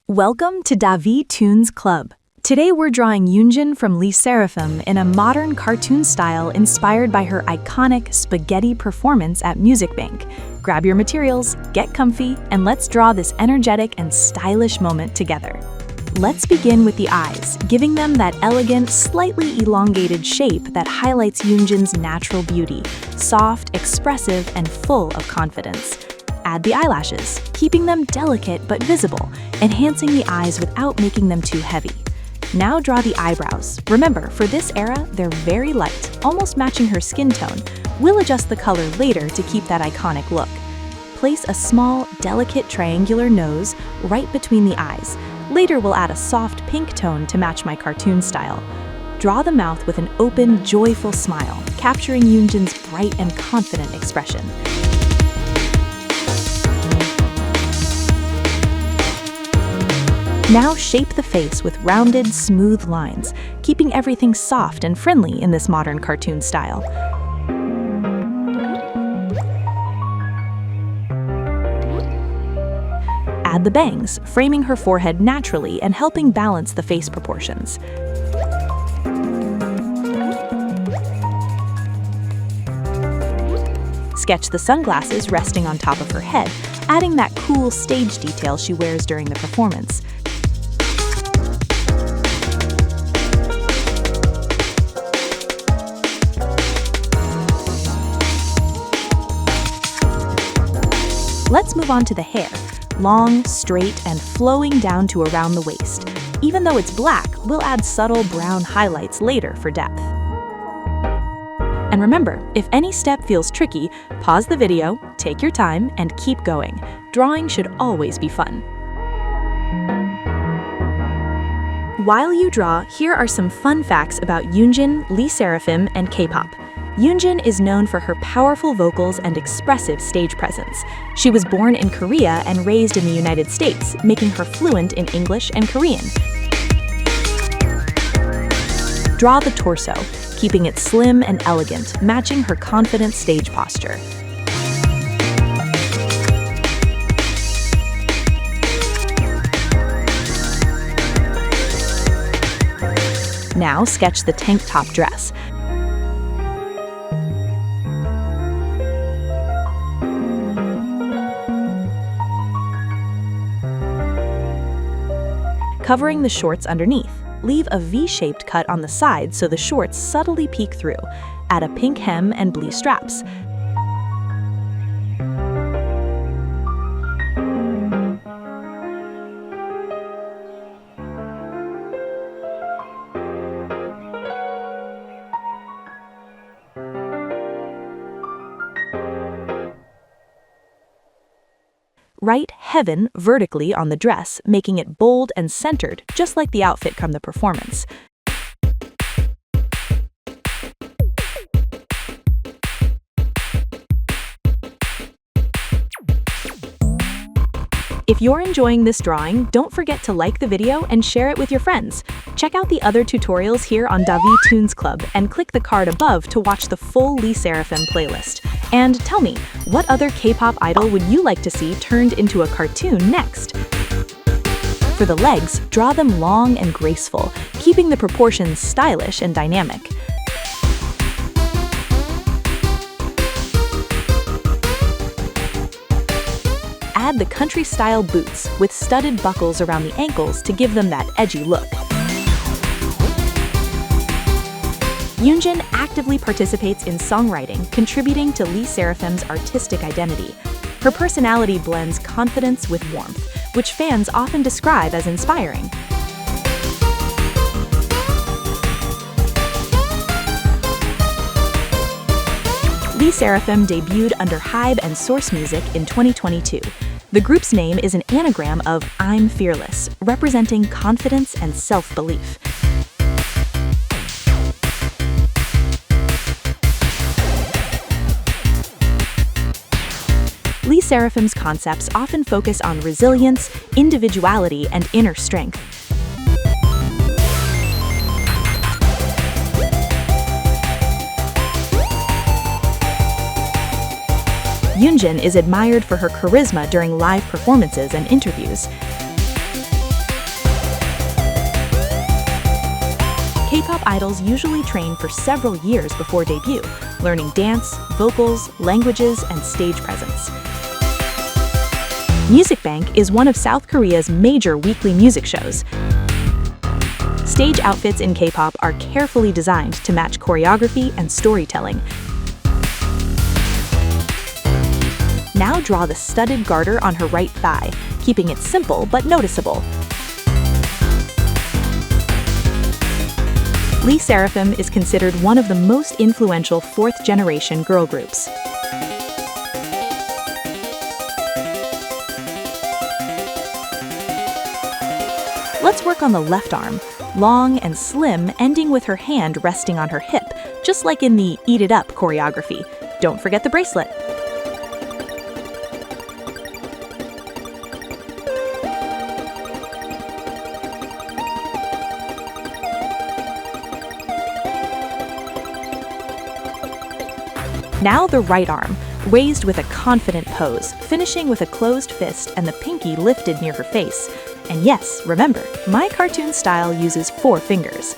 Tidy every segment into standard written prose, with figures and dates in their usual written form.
Welcome to Davi Toons Club. Today we're drawing Yunjin from 르세라핌 in a modern cartoon style inspired by her iconic spaghetti performance at Music Bank. Grab your materials, get comfy, and let's draw this energetic and stylish moment together. Let's begin with the eyes, giving them that elegant, slightly elongated shape that highlights Yunjin's natural beauty, soft, expressive, and full of confidence. Add the eyelashes, keeping them delicate but visible, enhancing the eyes without making them too heavy. Now draw the eyebrows. Remember, for this era, they're very light, almost matching her skin tone. We'll adjust the color later to keep that iconic look. Place a small, delicate triangular nose right between the eyes. Later, we'll add a soft pink tone to match my cartoon style. Draw the mouth with an open, joyful smile, capturing Yunjin's bright and confident expression. Now shape the face with rounded, smooth lines, keeping everything soft and friendly in this modern cartoon style. Add the bangs, framing her forehead naturally and helping balance the face proportions. Sketch the sunglasses resting on top of her head, adding that cool stage detail she wears during the performance. Let's move on to the hair. Long, straight, and flowing down to around the waist. Even though it's black, we'll add subtle brown highlights later for depth. And remember, if any step feels tricky, pause the video, take your time, and keep going. Drawing should always be fun. While you draw, here are some fun facts about Yunjin, 르세라핌, and K-pop. Yunjin is known for her powerful vocals and expressive stage presence. She was born in Korea and raised in the United States, making her fluent in English and Korean. Draw the torso, keeping it slim and elegant, matching her confident stage posture. Now sketch the tank top dress. Covering the shorts underneath. Leave a V-shaped cut on the side so the shorts subtly peek through. Add a pink hem and blue straps. Write heaven vertically on the dress, making it bold and centered, just like the outfit from the performance. If you're enjoying this drawing, don't forget to like the video and share it with your friends. Check out the other tutorials here on Davi Toons Club and click the card above to watch the full 르세라핌 playlist. And tell me, what other K-pop idol would you like to see turned into a cartoon next? For the legs, draw them long and graceful, keeping the proportions stylish and dynamic. Add the country-style boots with studded buckles around the ankles to give them that edgy look. Yunjin actively participates in songwriting, contributing to 르세라핌's artistic identity. Her personality blends confidence with warmth, which fans often describe as inspiring. 르세라핌 debuted under Hybe and Source Music in 2022. The group's name is an anagram of I'm fearless, representing confidence and self-belief. 르세라핌's concepts often focus on resilience, individuality, and inner strength. Yunjin is admired for her charisma during live performances and interviews. K-pop idols usually train for several years before debut, learning dance, vocals, languages, and stage presence. Music Bank is one of South Korea's major weekly music shows. Stage outfits in K-pop are carefully designed to match choreography and storytelling. Now draw the studded garter on her right thigh, keeping it simple but noticeable. SSERAFIM is considered one of the most influential fourth-generation girl groups. Let's work on the left arm, long and slim, ending with her hand resting on her hip, just like in the Eat It Up choreography. Don't forget the bracelet. Now the right arm, raised with a confident pose, finishing with a closed fist and the pinky lifted near her face. And yes, remember, my cartoon style uses 4 fingers.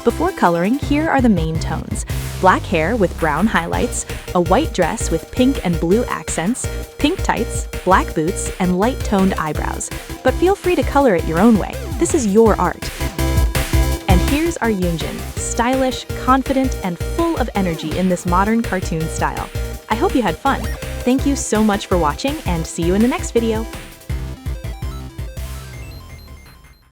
Before coloring, here are the main tones. Black hair with brown highlights, a white dress with pink and blue accents, pink tights, black boots, and light-toned eyebrows. But feel free to color it your own way. This is your art. And here's our Yunjin, stylish, confident, and full of energy in this modern cartoon style. I hope you had fun. Thank you so much for watching, and see you in the next video.